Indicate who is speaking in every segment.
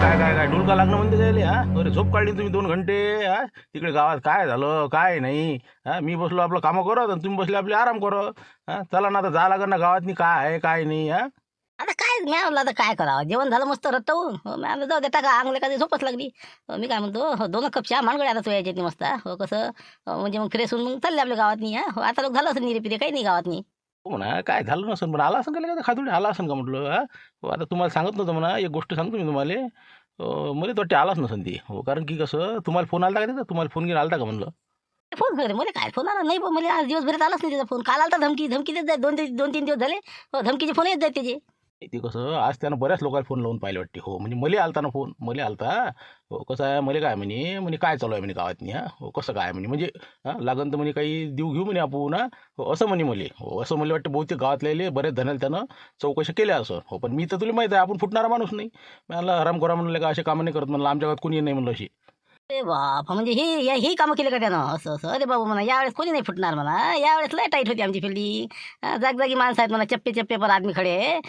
Speaker 1: काय काय काय डुलका लागणं म्हणते जायले हा? अरे झोप काढली तुम्ही 2 घंटे हा? तिकडे गावात काय झालं काय नाही हा? मी बसलो आपलं कामं करत आणि तुम्ही बसले आपले आराम करत हा? चला ना आता जा लागत ना गावात काय आहे काय नाही हा?
Speaker 2: आता काय मी म्हणलं आता काय करावं, जेवण झालं मस्त रट्टवून मी म्हणलं जाऊ दे टाका अंगले कधी झोपच लागली. मी काय म्हणतो 2 कप चहा मानगडे आता सोयाचे मस्त कसं म्हणजे मग फ्रेश होऊन मग चालले आपल्या गावात नाही आता लोक झालं असं निरे पिरे काही नाही गावात नाही.
Speaker 1: हो म्हणा काय झालं नसेल पण आला असेल का लगेच खातोडी आला असेल का म्हटलं हा? हो, आता तुम्हाला सांगत नव्हतं म्हणा एक गोष्ट सांगतो मी तुम्हाला मला तर वाटते आलाच नसेल ती हो कारण की कसं तुम्हाला फोन आला का त्याचा तुम्हाला फोन घेऊन आलता का म्हणलं
Speaker 2: फोन करे मला काय फोन आला नाही, पण मला आज दिवसभरात आलाच नाही त्याचा फोन. काल आलता धमकी धमकी देत जाय 2-3 दिवस झाले. धमकीचे फोन येत जात त्याचे.
Speaker 1: ते कसं आज त्यानं बऱ्याच लोकांना फोन लावून पाहिले वाटते हो म्हणजे मला आलता ना फोन मला आलता हो कसं आहे मला काय म्हणे म्हणे काय चालू आहे म्हणे गावात नाही हा हो कसं काय म्हणे म्हणजे हा लागन तर म्हणे काही देऊ घेऊ म्हणे आपण हा हो असं म्हणे मले हो असं मला वाटतं बहुतेक गावातले बरेच धनाला त्यानं चौकशी केल्या असं हो पण मी तर तुला माहिती आहे आपण फुटणारा माणूस नाही मला हराम करा म्हणलं का असे कामं नाही करत म्हणलं आमच्या गावात कोणी नाही म्हणलं अशी
Speaker 2: अरे बाप म्हणजे ही कामं केली का त्यानं असं असं. अरे बाबू म्हणा यावेळेस कोणी नाही फुटणार म्हणा, यावेळेस लय टाईट होती आमची फिल्डिंग. जागजागी माणसं आहेत म्हणा, चप्पे चप्पे पर आदमी खडे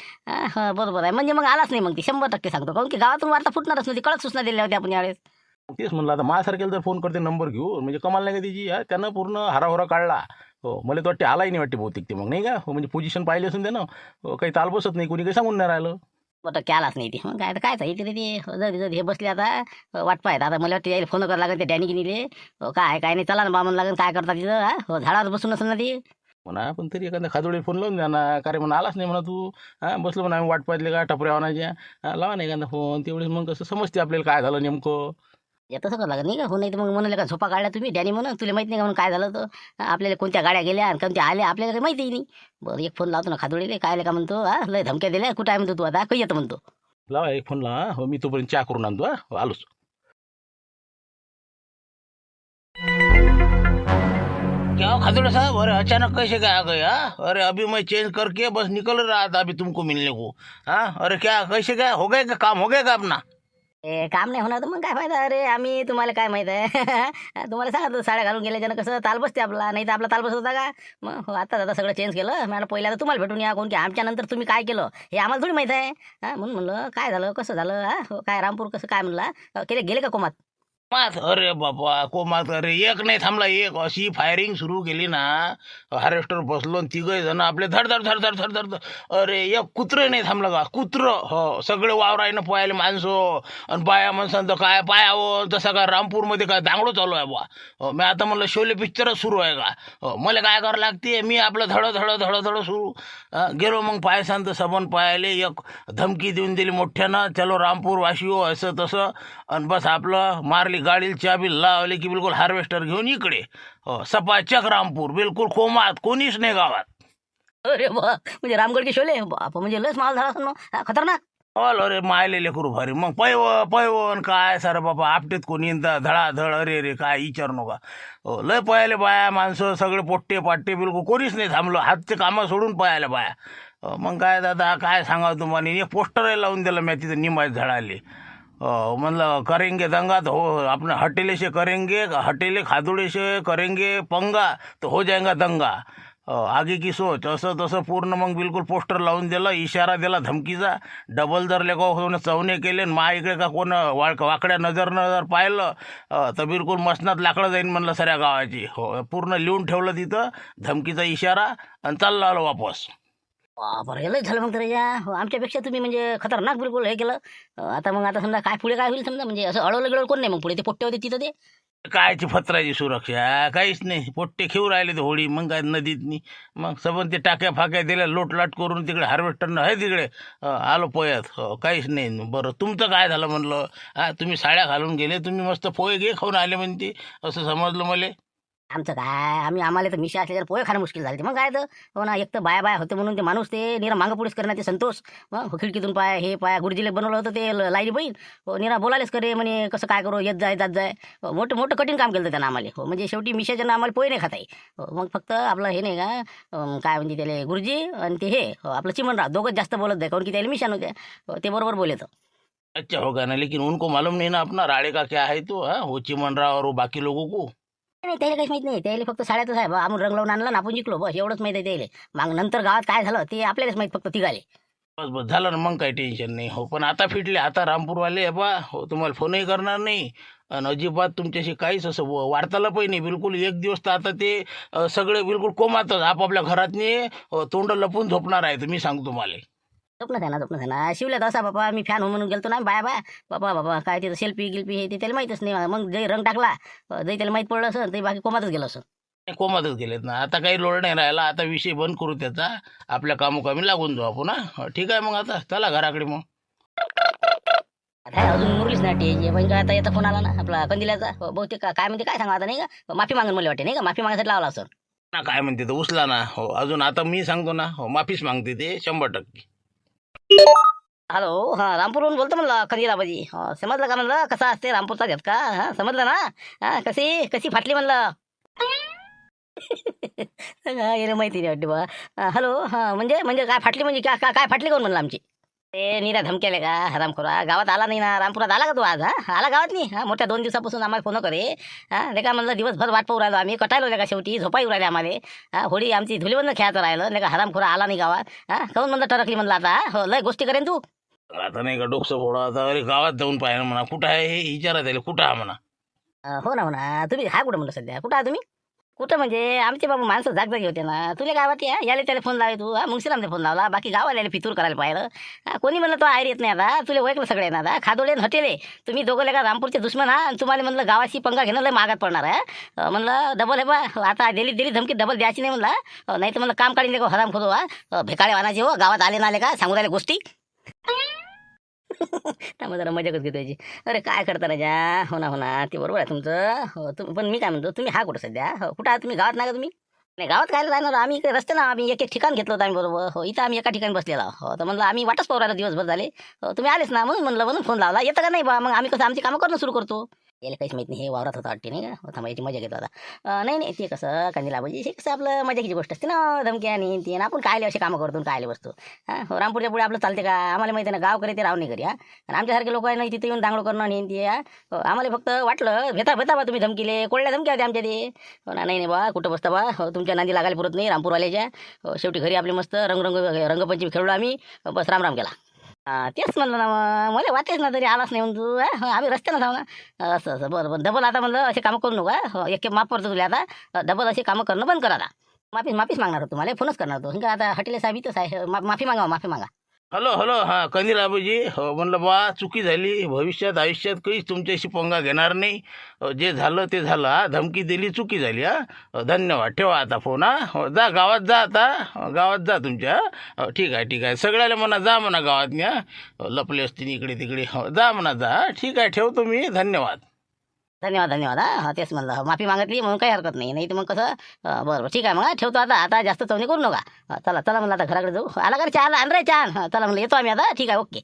Speaker 2: बरोबर आहे म्हणजे मग आलाच नाही मग ती 100% सांगतो काहून की गावातून वार्ता फुटणारच नव्हती, कडक सूचना दिल्या होत्या आपण यावेळेस.
Speaker 1: तेच म्हणलं आता माझ्यासारख्याला जर फोन करते नंबर घेऊ म्हणजे कमाल नाही का त्याची हा त्यानं पूर्ण हराहोरा काढला हो मला तर वाटते आलाही नाही वाटते बहुतेक ते मग नाही का हो म्हणजे पोझिशन पाहिली असून त्यानं हो, काही ताल बसत नाही कोणी काही सांगून नाही राहिलं
Speaker 2: बट आलाच नाही ते मग काय तर काय सांगितलं रे ते जर जर हे बसले आता वाट पाहत आता मला वाटतं यायला फोन करायला लागेल ते डॅनी गिनीले. काय काय नाही चला ना बामन लागेल काय करता तिथं झाडावर बसून असेल ना ते.
Speaker 1: म्हणा पण तरी एखाद्या खाजोडी फोन लावून द्या ना का रे म्हणा आलाच नाही म्हणा तू हां बसलो म्हणा आम्ही वाट पाहिली का टपऱ्या आणायच्या लावा नाही एखादा फोन तेवढेच मग कसं समजते आपल्याला काय झालं नेमकं
Speaker 2: तसं करावं लागत नाही का, हो नाही तर मग म्हणाले का झोपा काढल्या तुम्ही डॅनी म्हणून तुला माहित नाही का म्हणून काय झालं तर आपल्याला कोणत्या गाड्या गेल्या आणि कोणत्या आल्या आपल्याला काही माहितीही नाही. बरं एक फोन लावतो ना खादोडीले काय का म्हणतो लय धमक्या दिल्या कुठं आहे म्हणतो तू आता काही येतं म्हणतो.
Speaker 1: लावा एक फोन लावा हो मी तोपर्यंत चहा करून आणतो हो, आलोच
Speaker 3: क्या खादुड़ा साहब, अरे अचानक कैसे क्या आ गए अरे अभी मैं चेंज करके बस निकल रहा था अभी तुमको मिलने को. अरे क्या कैसे क्या हो गए का काम हो गया का अपना.
Speaker 2: काम नाही होणार तर मग काय फायदा. अरे आम्ही तुम्हाला काय माहित आहे तुम्हाला सांगितलं साड्या घालून गेल्याच्यानं कसं ताल बसते आपला, नाही तर आपला ताल बसत होता का. मग हो, आता दादा सगळं चेंज केलं मला पहिल्या तर तुम्हाला भेटून या कोण की आमच्या नंतर तुम्ही काय केलं हे आम्हाला थोडी माहित आहे. म्हणून म्हणलं काय झालं कसं झालं काय रामपूर कसं काय म्हणला केले गेले का कोमात.
Speaker 3: मात अरे बाबा कोमात अरे एक नाही थांबला एक अशी फायरिंग सुरू केली ना हार्वेस्टर बसलो तिघे जण आपले धड धड धड धड धड धड अरे एक कुत्रं नाही थांबलं का कुत्र हो सगळे वावरायनं पोहायला माणसं आणि बाया माणसांचं काय पायावं जसं काय रामपूरमध्ये काय दांगडो चालू आहे बा मी आता म्हणलं शोले पिक्चरच सुरू आहे का मला काय करावं लागते मी आपलं धड धड धड धड सुरू गेलो मग पायसांत सबन पायाले एक धमकी देऊन दिली मोठ्यानं चलो रामपूर वाशियो असं तसं आणि बस आपलं मारली गाडीला चाबी लावली की बिलकुल हार्वेस्टर घेऊन इकडे सपाचक रामपूर बिलकुल कोमात कोणीच नाही गावात.
Speaker 2: अरे बा म्हणजे रामगड की शोले बाप म्हणजे लस माल झाला असेल मग खतरनाक.
Speaker 3: अरे मायले लेकरू भारी मग पैवन काय सारं बाबा आपटेत कोणी धडाधड अरे रे काय विचार नका लय पयाले बाया माणसं सगळे पोट्टे पाट्टे बिलकुल कोणीच नाही थांबलं हातचे कामं सोडून पयाले बाया मग काय दादा काय सांगावं तुम्हाला एक पोस्टरही लावून दिलं मी तिथं निमाय झाडाले म्हणलं करेंगे दंगा तो हो अपने हटेले से करेंगे हटेले खादुड़े से करेंगे पंगा तो हो जाएगा दंगा आगे की सोच असं तसं पूर्ण मग बिलकुल पोस्टर लावून दिलं इशारा दिला धमकीचा डबल जर लेखा चवणे केले मा इकडे का कोण वाकड्या नजरनं जर पाहिलं तर बिलकुल मसनात लाकडं जाईन म्हणलं सऱ्या गावाची हो पूर्ण लिहून ठेवलं तिथं धमकीचा इशारा आणि चाललं आलो वापस.
Speaker 2: बरं हे लय झालं मग तर या आमच्यापेक्षा तुम्ही म्हणजे खतरनाक बिलकुल हे केलं. आता मग आता समजा काय पुढे काय होईल समजा म्हणजे असं अडवलं गिळवलं कोण नाही मग पुढे ते पोट्टे होते तिथं ते.
Speaker 3: कायची फत्राची सुरक्षा काहीच नाही पोट्टे खेळू राहिले ते होळी मग काय नदीतनी मग सबन ते टाक्या फाक्या दिल्या लोटलाट करून तिकडे हार्वेस्टरनं आहे तिकडे आलो पोयात काहीच नाही. बरं तुमचं काय झालं म्हणलं तुम्ही साड्या घालून गेले तुम्ही मस्त पोहे घे खाऊन आले म्हणते असं समजलं मला.
Speaker 2: आमचं काय आम्हाला तर मिशा असल्यावर पोहे खाणं मुश्किल झालं ते मग काय तर हो ना एक तर बाया बाया होते म्हणून ते माणूस ते निरा मागं पुढेच करणार ते संतोष मग खिडकीतून पाय हे पाय गुरुजीला बनवलं होतं ते लाईनी बहीण हो निरा बोलायलाच करे म्हणे कसं काय करू येत जाय जात जाय मोठं मोठं कठीण काम केलं त्यानं आम्हाला हो म्हणजे शेवटी मिशाच्या आम्हाला पोहे नाही खाता हो मग फक्त आपलं हे नाही का काय म्हणजे त्याला गुरुजी आणि ते हे आपलं चिमणराव दोघंच जास्त बोलत जाय कारण की त्याला मिशा नव्हत्या ते बरोबर बोलत.
Speaker 3: अच्छा होगा ना लेकिन उनको मालूम नहीं ना अपना राड़े का क्या है तो हो चिमन और वो बाकी लोगों को.
Speaker 2: नाही त्याला काहीच माहित नाही, त्याला फक्त साड्यातच आहे आम्ही रंग लावून आणला ना आपण जिंकलो बस एवढंच माहिती आहे त्याला. मग नंतर गावात काय झालं ते आपल्यालाच माहित फक्त तिघाले.
Speaker 3: बस बस झालं ना, मग काही टेन्शन नाही. हो पण आता फिटले, आता रामपूरवाले बा हो तुम्हाला फोनही करणार नाही आणि अजिबात तुमच्याशी काहीच असं वार्तालापही नाही बिलकुल. एक दिवस तर आता ते सगळे बिलकुल कोमातच आपापल्या घरातनी तोंड लपून झोपणार आहे, तुम्ही सांगतो तुम्हाला.
Speaker 2: झोपणं आहे ना शिवल्यात असा बाबा मी फॅन हो म्हणून गेलतो ना बाय बाय बाबा बाबा काय तिथं सेल्फी गिल्फी हे ते त्याला माहीतच नाही. मग जरी रंग टाकला जरी त्याला माहीत पडलं असं ते बाकी कोमातच गेलं असं.
Speaker 3: कोमातच गेलेत ना, आता काही लोड नाही राहिला. आता विषय बंद करू त्याचा, आपल्या कामोकामी लागून जाऊ आपण. ठीक आहे मग, आता चला घराकडे मग.
Speaker 2: आता अजून मुरलीच नाही टी पण आता याचा फोन आला ना आपला कंदिल्याचा बहुतेक काय म्हणते काय सांगा आता नाही का माफी मागून मला वाटते नाही का माफी मागायसाठी लावला असं.
Speaker 3: ना काय म्हणते तर उचला ना. हो अजून आता मी सांगतो ना, हो माफीच मागते ते 100%.
Speaker 2: हॅलो हां रामपूरहून बोलतो म्हणलं कंदिलाबाजी समजलं का म्हणलं कसा असते रामपूरचा झटका हां समजलं ना हां कशी कशी फाटली म्हणलं. याला माहिती नाही वाटते बा. हॅलो हां म्हणजे म्हणजे काय फाटली म्हणजे काय काय फाटली कोण म्हणलं आमची. ते निरा धमक्याले का हरामखोरा गावात आला नाही ना रामपुरात आला का तू आज हा आला गावात नाही हा मोठ्या 2 दिवसापासून आम्हाला फोन करे हां लेका म्हणलं दिवसभर वाट पाहू राहिलो आम्ही कटायलो लेका शेवटी झोपाई राहिले आम्हाला हां होडी आमची धुलीवरनं खेळायचं राहिलं लेका हरामखोरा आला नाही गावात हां काहून म्हणलं टरकली म्हणलं आता हो लय गोष्टी करेन तू.
Speaker 3: आता नाही का डोकं फोडा आता, अरे गावात जाऊन पाहिजे म्हणा, कुठं आहे हे विचारा त्याला, कुठं आहे म्हणा.
Speaker 2: हो ना तुम्ही हा कुठं म्हणलं सध्या कुठं आहे तुम्ही कुठं म्हणजे आमचे बाबा माणसं जागजागी होते ना तुला काय वाटते याले त्याला फोन लावे तू हा मुंगशीरामने फोन लावला बाकी गावाला फितूर करायला पाहिलं कोणी म्हणलं तो आयर येत नाही आता तुला ओळखलं सगळे ना आता खादोडे आणि हटेले तुम्ही दोघं का रामपूरचे दुश्मन हा आणि तुम्हाला म्हणलं गावाशी पंगा घेणं लय मागात पडणार आहे म्हणलं डबल आहे बा आता दिली धमकी डबल द्यायची नाही म्हणलं नाही तर म्हणलं काम काढीन का हराम खोदो भेकाळे वानाचे हो गावात आले ना आले का सांगू राहिले गोष्टी. त्यामुळे जरा मजाकच घेतो याची. अरे काय करता राजा हो ना ते बरोबर आहे तुमचं हो तुम्ही पण मी काय म्हणतो तुम्ही हा कुठं सध्या हो कुठं आहे तुम्ही गावात नाही का तुम्ही नाही गावात काय राहणार आम्ही इकडे रस्ते ना आम्ही एक ठिकाण घेतलं होतं आम्ही बरोबर हो इथं आम्ही एका ठिकाणी बसलेला हो तर म्हणलं आम्ही वाटच पाहू राहिलो दिवसभर झाले हो तुम्ही आलेच ना म्हणलं म्हणून फोन लावला येतं का नाही बा मग आम्ही कसं आमची कामं करणं सुरू करतो. याला काहीच माहित नाही हे वावरात होता वाटते नाही का थांबा याची मजा घेतो आता नाही ते कसं कंदीला म्हणजे हे कसं आपलं मजाकीची गोष्ट असते ना धमकी आणि ती आपण कायले असे कामं करतो कायले बसतो हां हो रामपूरच्या पुढे आपलं चालते का आम्हाला माहिती आहे ना गाव करे ते राव नाही करी आणि आमच्यासारखे लोक आहे ना तिथे येऊन दांगडो करणं आणि ते आम्हाला फक्त वाटलं भेता बा तुम्ही धमकीले कोळल्या धमक्या होत्या आमच्या ते हो ना नाही बा कुठं बसता बा हो तुमच्या नांदी लागायला पुरत नाही रामपूरवाल्याच्या हो शेवटी घरी आपली मस्त रंगपंचमी खेळलो आम्ही बस राम केला. तेच म्हणलं ना मला वाटेच ना तरी आलाच नाही म्हणून तू आम्ही रस्त्यानं जाऊ ना असं बरं डबल आता म्हणलं असे कामं करू नका हो एक माफ करतो तुला आता डबल असे कामं करणं बंद करा आता माफीच मागणार होतो तुम्हाला फोनच करणार होतो का आता हॉटेल साहेब इथंच आहे माफी मागा.
Speaker 3: हॅलो हां कंदील आबाजी हो म्हणलं बा चुकी झाली, भविष्यात आयुष्यात काहीच तुमच्याशी पंगा घेणार नाही. जे झालं ते झालं. धमकी दिली चुकी झाली. धन्यवाद, ठेवा आता फोन. हो जा गावात जा आता, गावात जा तुमच्या. ठीक आहे सगळ्याला म्हणा जा म्हणा गावात लपले असतील इकडे तिकडे. हो जा म्हणा जा. ठीक आहे ठेवतो मी. धन्यवाद.
Speaker 2: धन्यवाद हां तेच म्हणलं माफी मागितली म्हणून काही हरकत नाही नाही तर मग कसं बरं ठीक आहे मग ठेवतो आता जास्त चवणी करू नका. चला म्हणलं आता घराकडे जाऊ आला का चहा आण रे चहा चला म्हणलं येतो आम्ही आता ठीक आहे ओके.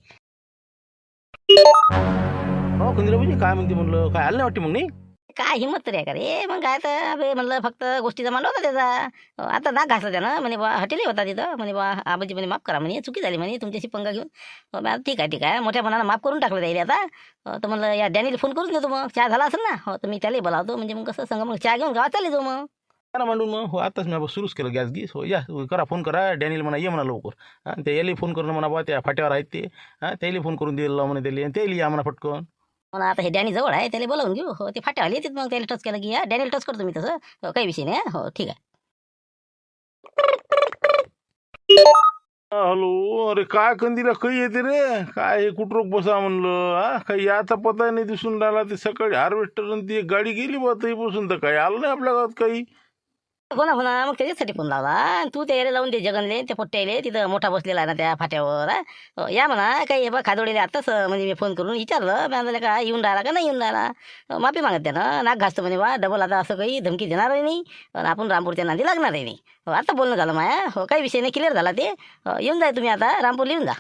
Speaker 1: हो कंदिलाबाजी काय म्हणते म्हणलं काय आलं नाही वाटते मग नाही.
Speaker 2: काय हिंमत तरी आहे का रे मग काय तर अबे म्हणलं फक्त गोष्टीचा मांडला होता त्याचा आता नाक घासला त्यानं म्हणे बा हॉटेलही होता तिथं म्हणे बा आबाजी म्हणे माफ करा म्हणे चुकी झाली म्हणे तुमच्याशी पंगा घेऊन. ठीक आहे मोठ्या मनानं माफ करून टाकलं जाईल आता. तर म्हणलं या डॅनीला फोन करून देतो मग चहा झाला असेल ना हो तर मी त्यालाही बोलावतो म्हणजे मग कसं सांग मग चहा घेऊन गावात चालले जाऊ मग.
Speaker 1: करा मांडून मग हो आताच मी सुरूच केलं गॅस हो या करा फोन करा डॅनियल म्हणा ये म्हणा लवकर हां त्या याला फोन करणं म्हणा बा त्या फाट्यावर आहेत ते त्याला फोन करून दिलं म्हणे त्याला या म्हणा फटकन.
Speaker 2: म्हणून आता हे डॅनी जवळ आहे त्याला बोलावून घेऊ हो ते फाट्यावाले येतात मग त्याला टच केलं की डॅनीला टच करतो मी तसं हो काही विषय नाही हो ठीक आहे.
Speaker 1: हॅलो अरे काय कंदीला काही येते रे काय हे कुठं बसा म्हणलं काही याचा पता नाही दिसून राहिला. ते सकाळी हार्वेस्टर ती एक गाडी गेली बा तरीपासून तर काही आलं नाही आपल्या गावात काही.
Speaker 2: हो ना मग त्याच्यासाठी फोन लावला आणि तू त्याला लावून दे जगनले ते पोट्ट्याले तिथं मोठा बसलेला आहे ना त्या फाट्यावर या म्हणा काही बा खादोडीले आताच म्हणजे मी फोन करून विचारलं म्हणाले का येऊन राहिला का नाही येऊन राहिला. माफी मागत त्यानं नाक घासतो म्हणे बा डबल आता असं काही धमकी देणारही नाही आणि आपण रामपूरच्या नांदी लागणारही नाही. आता बोलणं झालं माया हो काही विषय नाही क्लिअर झाला ते येऊन जाय तुम्ही आता रामपूर येऊन जा.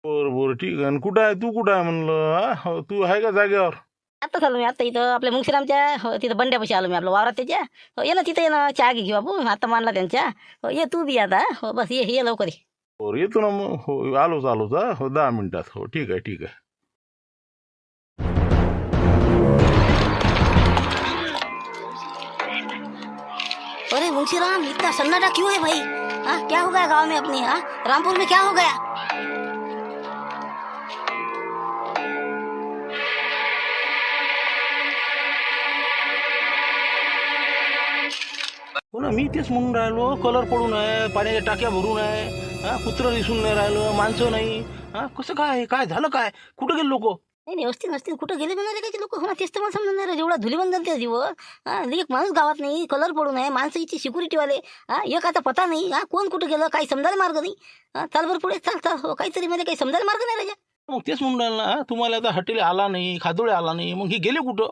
Speaker 1: बरं ठीक आहे. कुठं आहे तू कुठं आहे म्हणलं तू आहे का जागेवर.
Speaker 2: आत्ताच आलो मी आता इथं आपल्या मुंगशीरामच्या तिथं बंड्यापाशी आलो मी आपलं वावरात त्याच्या ये ना तिथं ये ना चहा घेऊ बापू आता मानला त्यांच्या ये तू बी आता हो बस ये लवकर ये.
Speaker 1: बरं येतो ना मग हो आलोच हो 10 मिनिटात हो ठीक आहे.
Speaker 2: अरे मुंशीराम इतना सन्नाटा क्यों है भाई हाँ क्या हो गया गांव में अपने हाँ रामपुर में क्या हो गया.
Speaker 1: ना मी तेच म्हणून राहिलो, कलर पडून आहे, पाण्याच्या टाक्या भरून आहे, हा कुत्रं दिसून नाही राहिलं, माणसं नाही. हा कसं काय, काय झालं, काय कुठं गेले लोक?
Speaker 2: नाही नाही, असतील नसतील, कुठं गेले म्हणाले काय लोक? हो तेच तर मला समजून नाही राहिलं. जेवढा धुलीबंद झालते दिवस, हा एक माणूस गावात नाही, कलर पडून आहे, माणसाची सिक्युरिटीवाले, हा एक आता पता नाही, हा कोण कुठं गेलं काही समजायला मार्ग नाही. हा चाल बरं पुढे चाल चाल, हो काहीतरी मध्ये काही समजायला मार्ग नाही राजा.
Speaker 1: मग तेच म्हणून राहिलं ना, तुम्हाला आता हॉटेल आला नाही, खादोळे आला नाही, मग हे गेले कुठं?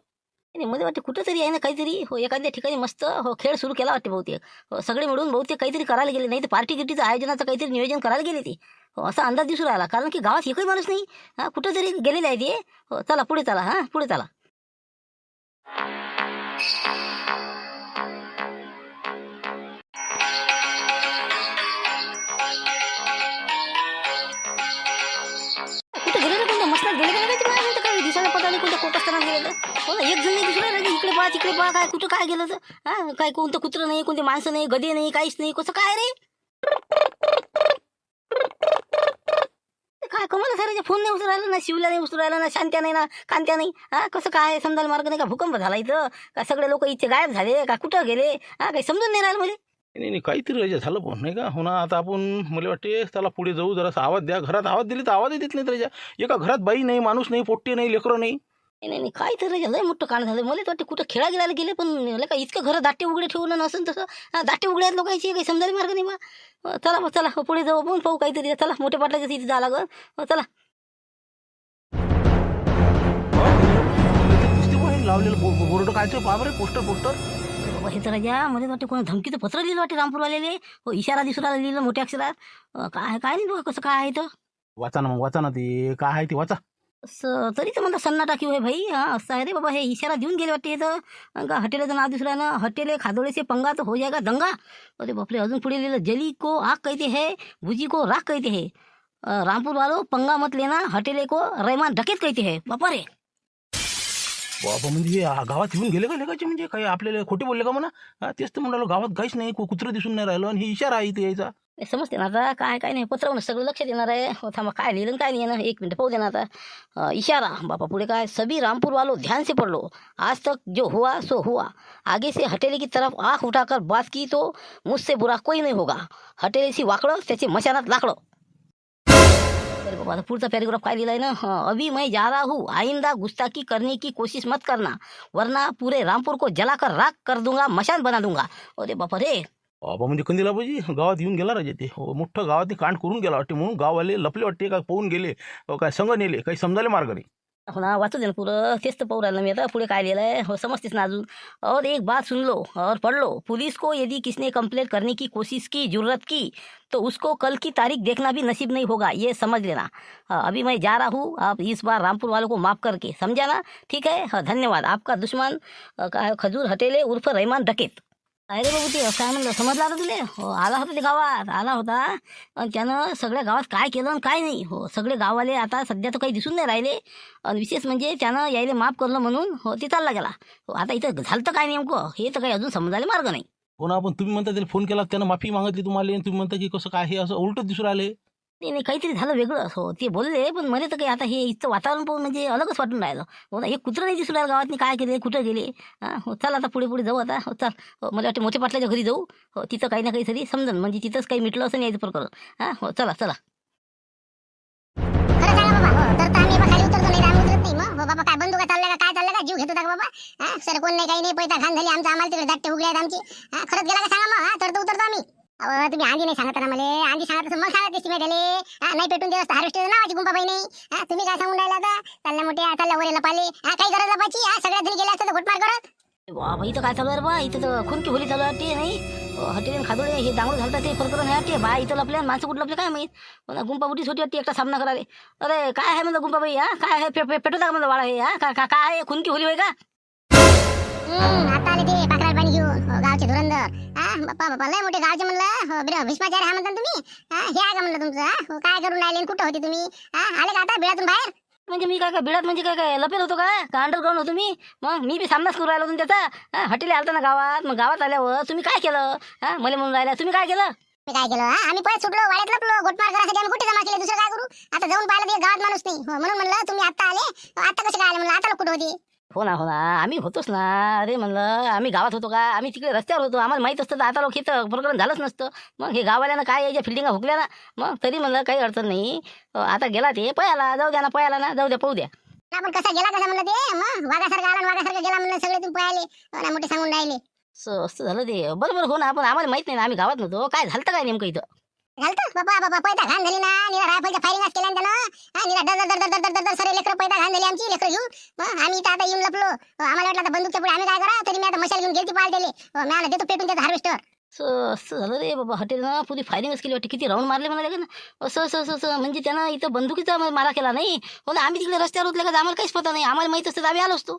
Speaker 2: नाही मध्ये वाटते कुठं तरी आहे ना काहीतरी, हो एखाद्या ठिकाणी मस्त हो खेळ सुरू केला वाटते बहुतेक. हो सगळे मिळून बहुतेक काहीतरी करायला गेले, नाही तर पार्टी गिटीचं आयोजनाचं काहीतरी नियोजन करायला गेले ते. हो असा अंदाज दिसून राहिला, कारण की गावात एकही माणूस नाही. हा कुठं तरी गेलेले आहे ते. हो चला पुढे चला, हा पुढे चला. कुठे गेले रे, कोणत्या मसनात गेले का नाही ते काही दिसायला पता नाही, कोणत्या कोटस्थानात गेले तर. हो ना एक जण नाही दिसून राहिला, इकडे पहा तिकडे पहा, काय कुठं काय गेलं तर. हा काय कोणतं कुत्रं नाही, कोणते माणसं नाही, गदे नाही, काहीच नाही, कसं काय रे? काय कमाल सर, फोन नाही उचलू राहिला ना, शिवला नाही उचलू राहिला ना, शांत्या नाही ना, कांत्या नाही. हा कसं काय समजायला मार्ग नाही का? भूकंप झाला इथं का? सगळे लोक इथे गायब झाले का? कुठं गेले? हा काही समजून नाही राहिलं मला.
Speaker 1: नाही नाही काहीतरी राजा झालं पण नाही का? हो ना, आता आपण मला वाटते त्याला पुढे जाऊ, जरासा आवाज द्या. घरात आवाज दिली तर आवाजही देत नाही राजा. एका घरात बाई नाही, माणूस नाही, पोट्टे नाही, लेकरं नाही.
Speaker 2: नाही नाही काय तर लय मोठं कांड झालं. मला तर वाटतं कुठं खेळा गेलायला गेले, पण का इतकं घरं दाटे उघडे ठेवून नसून तसं. हा दाटे उघडे आहेत लोकांची, काही समजायला मार्ग नाही बा. चला मग चला पुढे जाऊ, आपण पाहू काहीतरी. चला मोठ्या पाटलाच्या तिथे जावं लागल. चला
Speaker 1: लावलेलं बोर्ड कायचं बाबरे, पोस्टर
Speaker 2: बाबा हे तर राजा मला वाटतं कोणी धमकीचं पत्र लिहिलं वाटते रामपूरवालेले. हो इशारा दिसून राहिला लिहिलं मोठ्या अक्षरात. काय काय नाही बघा कसं काय आहे तर.
Speaker 1: वाचा ना, मग वाचा ना, ते काय आहे ते वाचा.
Speaker 2: तरी तर म्हणता सन्नाटा की होय भाई. हा असं आहे रे बाबा, हे इशारा देऊन गेले वाटते. हे तर का हॉटेलाचं नाव दिसू राहिलं, हॉटेल खादोळे से पंगा तो हो जाएगा दंगा. अरे बापरे, अजून पुढे लिहिलं जली को आग कहते है, भुजी को राख कहते है, रामपुर वालो पंगा मत लेना, हॉटेले को रहमान डकेत कहते है. बापा रे
Speaker 1: बाबा, म्हणजे हे गावात येऊन गेले का लेखाचे? म्हणजे काही आपल्याला खोटे बोलले का म्हणा? हा तेच तर म्हणालो, गावात काहीच नाही, कुत्रं दिसून नाही राहिलं, आणि हे इशारा आहे इथे यायचा.
Speaker 2: समजते ना आता काय काय नाही. पत्रावरून सगळं लक्षात येणार आहे. हो थांबा, काय लिहिलं काय नाही ना, एक मिनटं पाहू दे ना आता. इशारा बापा पुढे काय, सभी रामपुर वालों ध्यान से पढ़ लो, आज तक जो हुआ सो हुआ, आगे से हटेली की तरफ आँख उठाकर बात की तो मुझसे बुरा कोई नहीं होगा, हटेलीसी वाकडं त्याची मशानात लाकडं. अरे बाबा, आता पुढचा पॅरेग्राफ काय लिहिलाय ना, अभी मैं जा रहा हूँ, आइंदा गुस्ताखी करने की कोशिश मत करना, वरना पूरे रामपुर को जलाकर राख कर दूंगा, मशान बना दूंगा. अरे बापा रे
Speaker 1: बाबा, म्हणजे कंदीला पाहिजे गावात येऊन गेला राजा ते. हो मोठं गावात ते कांड करून गेला वाटते, म्हणून गाववाले लपले वाटते का, पाहून गेले काय संग नेले, काही समजायला मार्ग नाही.
Speaker 2: हो ना, वाचू दे ना पुरं, तेच तर पाहू राहिलं मी आता. पुढे काय लिहिलं आहे हो समजतेस ना अजून. और एक बात सुन लो और पढ़ लो, पुलिस को यदि किसने कंप्लेंट करने की कोशिश की, जुर्रत की, तो उसको कल की तारीख देखना भी नसीब नहीं होगा, ये समझ लेना. अभी मैं जा रहा हूँ, आप इस बार रामपुर वालों को माफ़ करके समझा ना. ठीक है, हाँ धन्यवाद. आपका दुश्मन काय खजूर हटेले उर्फ रहमान डकेत. अरे बाबू ते काय म्हणलं समजलं आता तुले. हो आला होता ते गावात, आला होता, आणि त्यानं सगळ्या गावात काय केलं आणि काय नाही. हो सगळे गाववाले आता सध्या तर काही दिसून नाही राहिले, आणि विशेष म्हणजे त्यानं यायला माफ करलं म्हणून हो ते चालला गेला. हो आता इथं झालं तर काय नेमकं हे तर काही अजून समजायला मार्ग नाही.
Speaker 1: हो ना, पण तुम्ही म्हणता त्याला फोन केला, त्यानं माफी मागितली तुम्हाला, आणि तुम्ही म्हणता की कसं काय, हे असं उलटच दिसून राहिले.
Speaker 2: नाही नाही काहीतरी झालं वेगळं. हो ते बोलले, पण मला तर काही आता हे इथं वातावरण पाहून म्हणजे अलगच वाटून राहिलं. हो ना, हे कुत्रं नाही दिसून राहिलं गावातनी, काय केले कुठं गेले. हां हो चल आता पुढे पुढे जाऊ आता. हो चाल, हो मला वाटते मोठ्या पाटलाच्या घरी जाऊ. हो तिथं काही ना काहीतरी समजन, म्हणजे तिथंच काही मिटलं असं यायचं प्रकरण. हां हो चला चला.
Speaker 4: खरं सांगा बाबा, हो तर आम्ही बा खाली उतरतो, नाही आम्ही उतरत नाही. मग हो बाबा, काय बंदूक चालल्या का, काय चाललं का, जीव घेत होता का बाबा? हा सर कोण नाही, काही नाही, पैसा घाण झाली आमचा, आम्हाला तिकडे दाट्टे उघडे आहेत आमची. हा खरंच गेला का सांगा मग. हा तर उतरतो आम्ही. अहो तुम्ही आधी नाही सांगत ना मला, आधी सांगत मग सांगत दिसती माहिती. हा नाही पेटून दिवस हार्वेस्टर नावाची गुंपाबाई नाही. हा तुम्ही काय सांगून राहिला आता, चालल्या मोठ्या चालल्या वरेला पाले. हा काही गरज लपाची, हा सगळ्या जणी गेल्या असतात घोटमार करत.
Speaker 2: बाबा इथं काय चालू आहे रे बा, इथं तर खून की होली चालू आहे नाही. हॉटेल खादोळे हे डांगरू घालतात ते प्रकरण आहे वाटते बा. इथं लपल्या माणसं कुठं लपले काय माहीत. मला गुंपाबुटीच होती वाटते एकटा सामना करायला. अरे काय आहे म्हणलं गुंपाबाई, हा काय आहे पेटू का म्हणलं वाळा हे. हा काय आहे, खून की होली होय का?
Speaker 4: आता आले ते पाकराला पाणी घेऊन, हो, गावचे धुरंधर. हा बाप्पा बाप्पा लय मोठे गावचे म्हणलं. हो भीष्माचार्य हा म्हणता तुम्ही. हा हे आहे का म्हणलं तुमचं. हो काय करून राहिले आणि कुठं होते तुम्ही. हा आले का आता बिळातून बाहेर.
Speaker 2: म्हणजे मी काय बिळात म्हणजे काय लपेल होतो का अंडरग्राऊंड होतो मी. मग मी बी सामनाच करून राहिलो होतो त्याचा. हॉटेल आलता ना गावात, मग गावात आल्यावर तुम्ही काय केलं. हा मला म्हणून राहिला तुम्ही काय केलं.
Speaker 4: मी काय केलं, आम्ही परत सुटलो, वाड्यात लपलो, गोटमार करायसाठी आम्ही कुठे जमा केले, दुसरं काय करू. आता जाऊन पाहिलं ते गावात माणूस नाही. हो म्हणून म्हणलं तुम्ही आता आले, आता कसं काय आले म्हणलं, आता कुठं होते.
Speaker 2: हो ना आम्ही होतोच ना. अरे म्हणलं आम्ही गावात होतो का, आम्ही तिकडे रस्त्यावर होतो. आम्हाला माहीत असतं तर आता लोक इथं प्रकरण झालंच नसतं. मग हे गाववाल्यानं काय याच्या फिल्डिंगा हुकल्या ना. मग तरी म्हणलं काही अडचण नाही. आता गेला ते पयाला, जाऊ द्या ना, पयाला ना, जाऊ द्या, पाहू द्या.
Speaker 4: आपण कसा गेला कसा म्हणलं ते, मग वाघासारखा आला आणि वाघासारखा गेला म्हणलं, सगळे तुम्ही पळाले मोठे सांगून राहिले.
Speaker 2: असं झालं ते. बरोबर हो ना, पण आम्हाला माहित नाही ना, आम्ही गावात नव्हतो. काय झालं काय नेमकं इथं?
Speaker 4: घालतो बाबा बाबा, पैदा घाण झाली ना, निरा रायफलच्या फायरिंग केल्या ना त्यानं. निरा डर डर डर डर डर डर सरे लेकरं पैदा घाण झाली आमची, लेकरं घेऊन. आम्ही इथं आता येऊन लपलो. आम्हाला वाटलं आता बंदूकच्या पुढे आम्ही काय करा, तरी मी आता मशाल घेऊन गेलती पाळ दिले. मी आला देतो पेटून त्याचं हार्वेस्टर.
Speaker 2: असं झालं रे बाबा. हॉटेलनं पुरी फायरिंगच केली वाटते. किती राऊंड मारले म्हणाले ना. असं असं असं असं म्हणजे त्यानं इथं बंदुकीचा मारा केला नाही. हो ना, आम्ही तिकडे रस्त्यावर होतले का, आम्हाला काहीच पता नाही. आम्हाला माहित असतं तर आम्ही आलो असतो.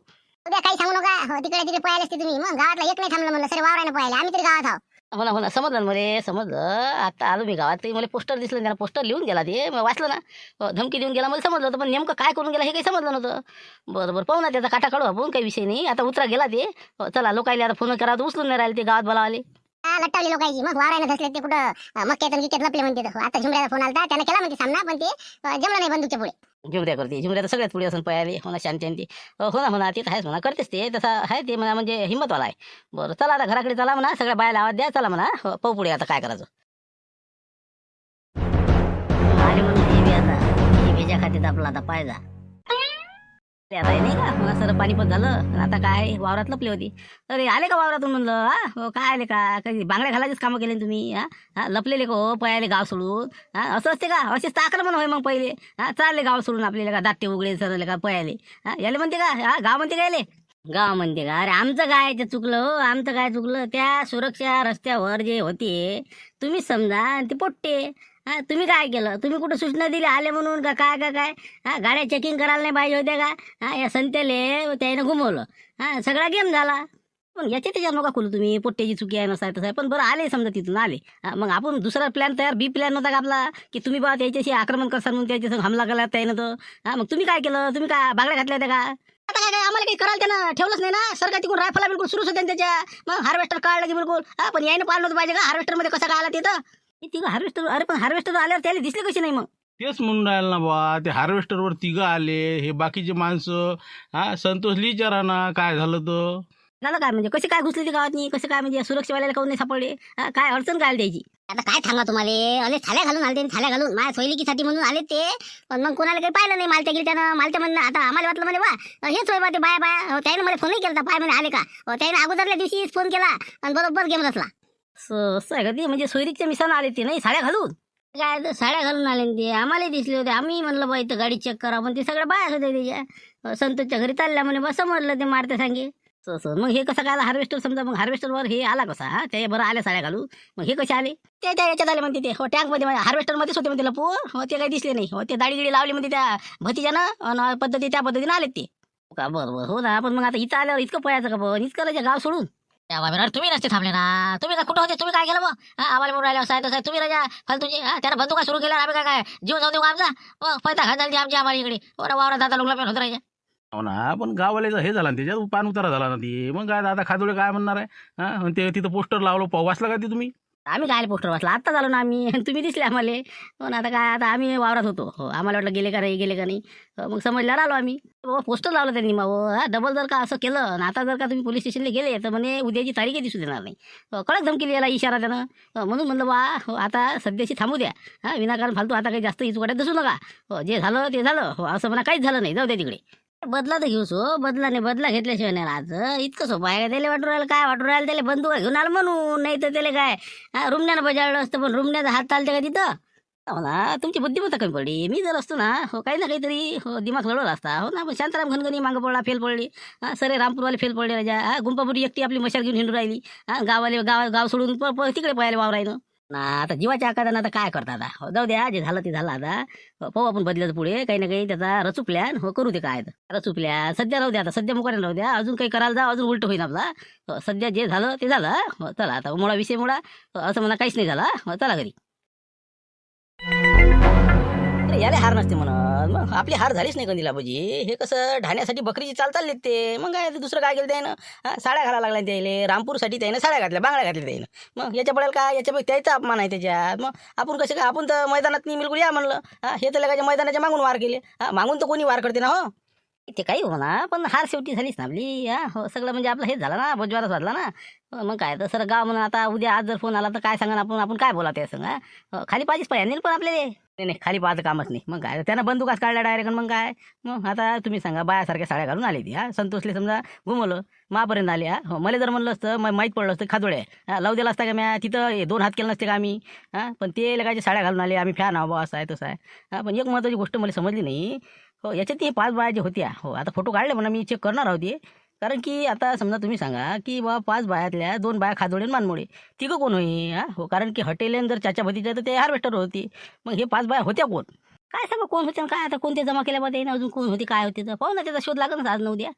Speaker 4: उद्या काही सांगू नका. तिकडे तिकडे पळाले असते तुम्ही. मग गावातला एक नाही थांबलं म्हणलं, सर वावरानं पळाले. आम्ही तरी गावात आहोत.
Speaker 2: हो ना समजलं ना मला, समजलं. आता आलो मी गावात, मला पोस्टर दिसलं, त्याला पोस्टर लिहून गेला ते, मग वाचलं ना. धमकी देऊन गेला, मला समजलं होतं. पण नेमकं काय करून गेला हे काही समजलं नव्हतं. बरं पाहू ना, त्याचा काटा काढू आपण, काही विषय नाही. आता उतरा गेला ते. चला लोकायला आता फोन करा, उचलून नाही राहिले ते गावात बोलावले.
Speaker 4: लट्टावली लोकांची. मग वावरानं धसले ते कुठं मक्क्यात विकेत लपले म्हणते. आता झुमऱ्याचा फोन आला, त्यानं केला म्हणते सामना, पण ते जमलं नाही बंदूकच्या पुढे.
Speaker 2: झुमऱ्या करते, झुमऱ्या तर सगळ्यात पुढे असून पळाले. हो ना, शांती. हो ना ते तर आहेच म्हणा, करतेच ते तसा आहे ते म्हणा, म्हणजे हिंमतवाला आहे. बरं चला आता घराकडे चला म्हणा, सगळ्या बायाला आवाज द्या, चला म्हणा. पाहू पुढे आता काय करायचं. आले म्हणून आता भेजा खात्यात आपला आता पाहिजा आता नाही का. मला सर पाणीपत झालं, आता काय वावरात लपली होती. अरे आले का वावरातून म्हणलं. हो काय आले का, काही बांगड्या घालायचेच कामं केले तुम्ही. लपलेले का हो, पळाले गाव सोडून. असं असते का, असेच तर आक्रमण होय मग पहिले. चालले गाव सोडून आपल्याला का, दाटे उघडे सरले का, पळाले. याले म्हणते का, गाव म्हणते का याले, गाव म्हणते का. अरे आमचं काय ते चुकलं हो, आमचं काय चुकलं. त्या सुरक्षा रस्त्यावर जे होते तुम्ही समजा, ते पोट्टे. तुम्ही काय केलं, तुम्ही कुठं सूचना दिली आले म्हणून का काय गाड्या चेकिंग करायला नाही पाहिजे होत्या का. या संत्याले त्यानं घुमवलं. सगळा गेम झाला. पण याच्या त्याच्यावर नका खोलू तुम्ही, पोट्ट्याची चुकी आहे नसा तसं आहे. पण बरं आले समजा तिथून आले. मग आपण दुसरा प्लॅन तयार, बी प्लॅन नव्हता का आपला, की तुम्ही बा त्याच्याशी आक्रमण करसाल म्हणून त्याच्याशी हमला केला त्यानं तर. मग तुम्ही काय केलं, तुम्ही काय बागड्या घातल्या होत्या का. आता काय आम्हाला काही करायला त्यानं ठेवलंच नाही ना. सरकार तिकडून रायफला बिलकुल सुरूच होत्या त्याच्या. मग हार्वेस्टर काढलं की बिलकुल. पण यायनं पाळलं होतं पाहिजे का, हार्वेस्टर मध्ये कसा काय आला तिथं. तिघं हार्वेस्टर. अरे पण हार्वेस्टर आल्यावर त्याला दिसले कसे नाही मग.
Speaker 1: तेच म्हणून राहिलं ना बा, ते हार्वेस्टरवर तिघं आले, हे बाकीचे माणसं. संतोषली विचारा काय झालं तर.
Speaker 2: झालं काय म्हणजे, कसे काय घुसले ते गावातनी, कसं काय म्हणजे, सुरक्षेवाल्याला काऊन नाही सापडले. काय अडचण काय आली त्याची.
Speaker 4: आता काय सांगा तुम्हाला, अले थाल्या घालून आले, थाल्या घालून माझ्या सोयलिकीसाठी म्हणून आले ते. पण मग कोणाला काही पाहिलं नाही. मालत्या गेली त्यानं, मालत्या म्हणणं आता आम्हाला वाटलं म्हणे बा हेच होय बा ते बाया त्यानं मला फोनही केला पाय म्हणे आले का. त्यानं अगोदरल्या दिवशी फोन केला आणि बरोबर गेम रचला.
Speaker 2: असं आहे का ते, म्हणजे सोयरीकच्या मिसानं आले ते नाही, साड्या घालून. काय तर साड्या घालून आले ते, आम्हाला दिसले होते. आम्ही म्हणलं बा इथं गाडी चेक करा, पण ते सगळ्या बायाच होते त्याच्या. संतोषच्या घरी चालल्या म्हणे बा, समजलं ते मारते सांगे. मग हे कसं काय हार्वेस्टर समजा, मग हार्वेस्टरवर हे आला कसा. ते बरं आल्या साड्या घालून, मग हे कसे आले ते त्या याच्यात आले म्हणते ते. हो टँकमध्ये हार्वेस्टरमध्येच होते म्हणते लपू. हो ते काही दिसले नाही. हो ते दाढी गिडी लावली म्हणते त्या भतीच्यानं, पद्धती त्या पद्धतीने आलेत ते का. बरोबर हो ना. पण मग आता इथं आल्यावर इतकं पळायचं का, पण इतकं राजा गाव सोडून. तुम्ही नसते थांबले ना, तुम्ही काय कुठं होते, तुम्ही काय केलं मग. आम्हाला म्हणून राहिला साहेब तुम्ही राजा फालतूचे. त्यानं बंदुका सुरू केला, आम्ही काय जीव जाऊ देऊ आमचा. पैसा घाल झाली आमची आम्हाला इकडे. वावरा दादा लोकला पण होत राहायच्या.
Speaker 1: हो ना, पण गाववाल्याचं हे झालं ना, त्याच्यात पान उतारा झाला ना ती. मग काय दादा खादोळे काय म्हणणार आहे. ते तिथं पोस्टर लावलं, वाचलं का ते तुम्ही.
Speaker 2: आम्ही काय पोस्टर वाचला, आत्ता झालो ना आम्ही. तुम्ही दिसले आम्हाला. हो ना, आता काय, आता आम्ही वावरात होतो. हो आम्हाला वाटलं गेले का नाही. मग समजल्यावर आलो आम्ही. पोस्टर लावलं त्यांनी मग. डबल जर का असं केलं ना, आता जर का तुम्ही पोलीस स्टेशनला गेले तर म्हणे उद्याची तारीखही दिसू देणार नाही. कडक धमकी याला इशारा त्यानं. म्हणून म्हणलं बा आता सध्याशी थांबू द्या. विनाकारण फालतू आता काही जास्त इचवाड्यात दिसू नका. जे झालं ते झालं. हो असं म्हणा, काहीच झालं नाही, जाऊ द्या तिकडे. बदला तर घेऊस हो, बदला घेतल्याशिवाय नाही आज. इतकं सोपं आहे त्याला वाटू राहिलं, काय वाटू राहिलं त्याला बंदूक घेऊन आलं म्हणून. नाही तर त्याला काय रुमण्यानं बजावलं असतं, पण रुमण्याचा हात चालते का तिथं. हो ना, तुमची बुद्धिमत्ता कमी पडली. मी जर असतो ना, हो काही ना काहीतरी हो दिमाग लढवला असता. हो ना, पण शांताराम घनगणी मागं पडला, फेल पडली. सरे रामपूरवाले फेल पडले राजा. गुंपापुरी एकटी आपली मशाल घेऊन हिंडू राहिली. गावाले गाव सोडून तिकडे पळायला वावरायनं ना. आता जीवाच्या आकारानं आता काय करता आता. हो जाऊ द्या, जे झालं ते झालं. आता पाहू आपण बदलायचं पुढे काही ना काही त्याचा रचू प्लॅन. हो करू दे काय रचू प्लॅन. सध्या राहू द्या, आता सध्या मुकाने राहू द्या. अजून काही करायला जा, अजून उलट होईन आपला. सध्या जे झालं ते झालं. हो चला आता मुळा विषय मुळा असं म्हणा, काहीच नाही झाला. हो चला घरी. याला हार नसते म्हणत, मग आपली हार झालीच नाही कंदीला बाबूजी. हे कसं ढाण्यासाठी बकरीची चाल चालली ते. मग काय दुसरं काय केलं त्यानं. साड्या घालायला लागल्या त्याला. रामपूरसाठी त्यानं साड्या घातल्या, बांगड्या घातल्या त्यानं. मग याच्या पडेल काय, याच्या त्याचा अपमान आहे त्याच्यात. मग आपण कसं काय, आपण तर मैदानात नाही बिलकुल या म्हणलं. हे तर लगाच्या मैदानाच्या मागून वार केले. मागून तर कोणी वार करते ना. हो ते काही हो ना, पण हार शेवटी झालीच ना आपली. हो सगळं म्हणजे आपलं हेच झालं ना, बोजवारच वाजला ना. मग काय तर सर गाव म्हणून आता उद्या आज जर फोन आला तर काय सांगा आपण आपण काय बोला ते सांगा. खाली पाहिजेच पाहिजे पण आपल्याला नाही नाही खाली पाहायचं कामच नाही. मग काय त्यानं बंदुकाच काढला डायरेक्ट. मग काय मग आता तुम्ही सांगा बायासारख्या साड्या घालून आली ती संतोषले समजा घुमवलं मापर्यंत आले. हो मला जर म्हणलं असतं माहीत पडलं असतं खाजोळे लावू दिला असता का म्या तिथं 2 हात केलं नसते का आम्ही. पण ते लगायचे साड्या घालून आले आम्ही फॅन आहो असं आहे तसं आहे. पण एक महत्त्वाची गोष्ट मला समजली नाही. हो याच्यात हे 5 बाया ज्या होत्या हो आता फोटो काढले म्हणा मी चेक करणार होते. कारण की आता समजा तुम्ही सांगा की बा 5 बायातल्या 2 बाया खाजोडे मानमोडे तिघं कोण होई. हो कारण की हॉटेल जर चाचा भतीच्या तर ते हार्वेस्टर होती. मग हे 5 बाया होत्या कोण काय सांगा कोण होते काय आता कोणते जमा केल्यामध्ये ना अजून कोण होती काय होते तर पाहू ना त्याचा शोध लागेल आज न उद्या.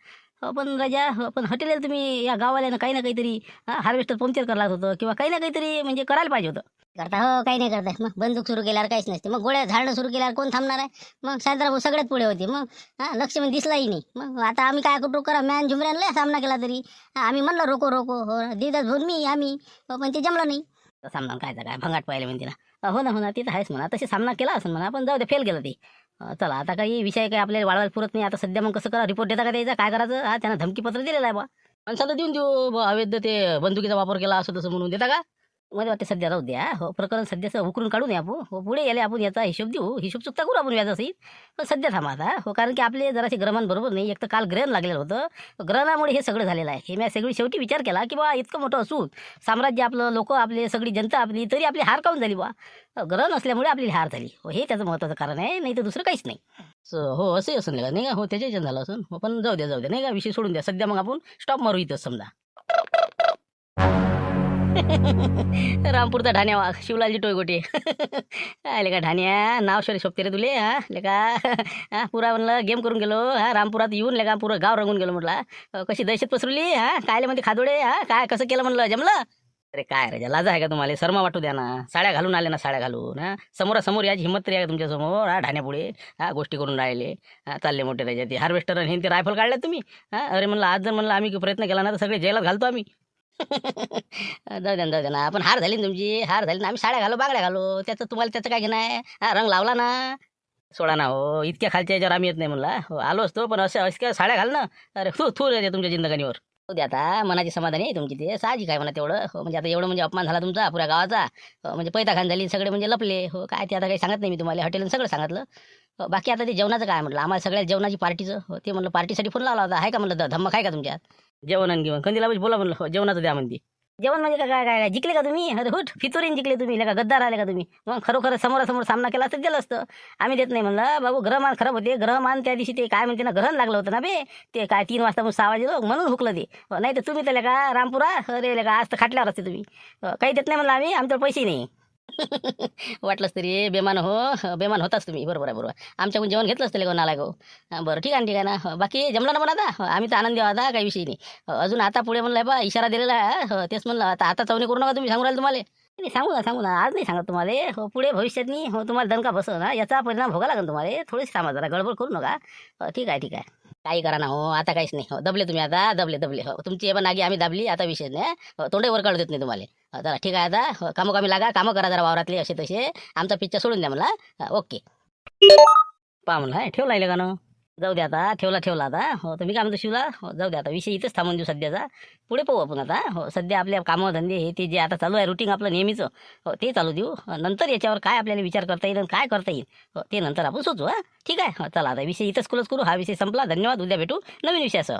Speaker 2: पण राजा पण हॉटेल तुम्ही या गावाल्यानं काही ना काहीतरी हार्वेस्टर पंक्चर करायला होतं किंवा काही ना काहीतरी म्हणजे करायला पाहिजे होतं.
Speaker 4: करता हो काही नाही करता. मग बंदूक सुरू केल्यावर काहीच नसते. मग गोळ्या झाडणं सुरू केल्यावर कोण थांबणार आहे. मग शांताराम सगळ्यात पुढे होते. मग लक्ष्मण दिसलाही नाही. मग आता आम्ही काय कुठं करा मॅन झुमऱ्यांना सामना केला तरी आम्ही म्हणलं रोको रोको हो दिदास भरून मी आम्ही पण ते जमलं नाही.
Speaker 2: सामना काय काय भंगाट पाहिले म्हणते ना. हो ना ते तर आहेच म्हणा तसे सामना केला असं म्हणा पण जाऊ दे फेल गेलं ते. चला आता काही विषय काय आपल्याला वाढवायला पुरत नाही. आता सध्या मग कसं करा रिपोर्ट देता का द्यायचा काय करायचं. त्यांना धमकीपत्र दिलेलं आहे बा माणसाला देऊन देऊ अवैध ते बंदुकीचा वापर केला असं तसं म्हणून देता का. मला वाटते सध्या राहू द्या. हो प्रकरण सध्याचं उकरून काढून आपण हो पुढे यायला आपण याचा हिशोब देऊ. हिशोब चुकता करू आपण व्याजासहित. पण सध्या थांबा आता हो कारण की आपले जरासे ग्रहण बरोबर नाही. एक तर काल ग्रहण लागलेलं होतं. ग्रहणामुळे हे सगळं झालेलं आहे. हे मी सगळी शेवटी विचार केला की बा इतकं मोठं असून साम्राज्य आपलं लोक आपले सगळी जनता आपली तरी आपली हार काऊन झाली बा ग्रहण असल्यामुळे आपली हार झाली. हो हे त्याचं महत्त्वाचं कारण आहे नाही तर दुसरं काहीच नाही. हो असंही असं नाही का नाही का हो त्याच्या झालं असं हो पण जाऊ द्या नाही का विषय सोडून द्या सध्या. मग आपण स्टॉप मारू इथंच समजा. रामपूरचा ढाण्या वाघ शिवलालजी टोयगोटे आले का ढाण्या नाव शोरे शोभते रे तुले लेका पुरा म्हणलं गेम करून गेलो रामपुरात येऊन लेका पुरं गाव रंगून गेलो म्हटलं. कशी दहशत पसरली कायले मध्ये खादोडे काय कसं केलं म्हणलं जमलं. अरे काय रे लाजा आहे का तुम्हाला शर्मा वाटू द्या ना. साड्या घालून आले ना साड्या घालून समोरासमोर याची हिंमत तरी आहे का तुमच्यासमोर ढाण्यापुढे गोष्टी करून राहिले चालले मोठे राजा ते हार्वेस्टर हे ते रायफल काढले तुम्ही. अरे म्हणलं आज जर म्हणलं आम्ही प्रयत्न केला ना तर सगळे जेलात घालतो आम्ही. जाऊ द्या ना आपण हार झाली ना तुमची हार झाली ना आम्ही साड्या घालो बागड्या घालो त्याचं तुम्हाला त्याचं काय घेणं आहे. रंग लावला ना सोडा ना हो इतक्या खालच्या याच्यावर आम्ही येत नाही म्हणला हो आलो असतो पण असं साड्या घाल ना. अरे थू रे तुमच्या जिंदगानीवर. उद्या आता मनाची समाधानी आहे तुमची ते साहजिक आहे म्हणा तेवढं हो म्हणजे आता एवढं म्हणजे अपमान झाला तुमचा पुऱ्या गावाचा म्हणजे पैता खान झाली सगळे म्हणजे लपले हो काय ते आता काही सांगत नाही मी तुम्हाला हॉटेलनं सगळं सांगितलं. बाकी आता ते जेवणाचं काय म्हटलं आम्हाला सगळ्या जेवणाची पार्टीचं हो ते म्हणलं पार्टीसाठी फोन लावला होता आहे का म्हणलं धम्मक आहे का तुमच्यात जेवण आणि घेऊन कंदीला बोला म्हणलं हो जेवणाचं द्या म्हणते. जेवण म्हणजे काय काय जिंकले का तुम्ही अरे हुट फितुरीन जिंकले तुम्ही का गद्दार आले का तुम्ही. मग खरोखर समोरासमोर सामना केला असतं दिलं असतं. आम्ही देत नाही म्हणलं बाबू ग्रहमान खराब होते ग्रहमान त्या दिवशी ते काय म्हणते ना ग्रहण लागलं होतं ना बे ते काय 3 वाजता 6 वाजे म्हणून हुकलं ते नाही तर तुम्ही तर का रामपुरा अरे का आज तर खाटल्यावर असते तुम्ही काही देत नाही म्हणलं आम्ही आमच्यावर पैसे नाही. वाटलंच तरी बेमान बेमान होताच तुम्ही बरोबर आहे आमच्याकडून जेवण घेतलं असतं नाला गो. बरं ठीक आहे ना बाकी जमलं ना म्हणा आता आम्ही तर आनंदी आहोत काही विषय नाही. अजून आता पुढे म्हणलं बा इशारा दिलेला आहे तेच म्हणलं आता चवणी करू नका तुम्ही सांगू राहिले तुम्हाला नाही सांगू ना आज नाही सांगत तुम्हाला हो पुढे भविष्यात नाही हो तुम्हाला दणका बसव ना याचा परिणाम भोगा लागेल तुम्हाला थोडीशी थांबा जरा गडबड करू नका. ठीक आहे काही करा ना हो आता काहीच नाही हो दबले तुम्ही आता दबले हो तुमची पण आगी आम्ही दाबली आता विषय नाही तोंडे वर काढू देत नाही तुम्हाला. जरा ठीक आहे आता कामोकामी लागा कामं करा जरा वावरातले असे तसे आमचा पिक्चर सोडून द्या मला ओके पहा म्हणलं ठेवला आहे का ना जाऊ द्या आता ठेवला आता हो तर मी काय म्हणतो शिवला हो जाऊ द्या आता विषय इथंच थांबून देऊ सध्याचा पुढे पाहू आपण आता हो सध्या आपल्या कामं धंदे हे ते जे आता चालू आहे रुटीन आपलं नेहमीचं हो ते चालू देऊ नंतर याच्यावर काय आपल्याला विचार करता येईल आणि काय करता येईल हो ते नंतर आपण सुचू ठीक आहे चला आता विषय इथंच क्लोज करू हा विषय संपला धन्यवाद उद्या भेटू नवीन विषयासह.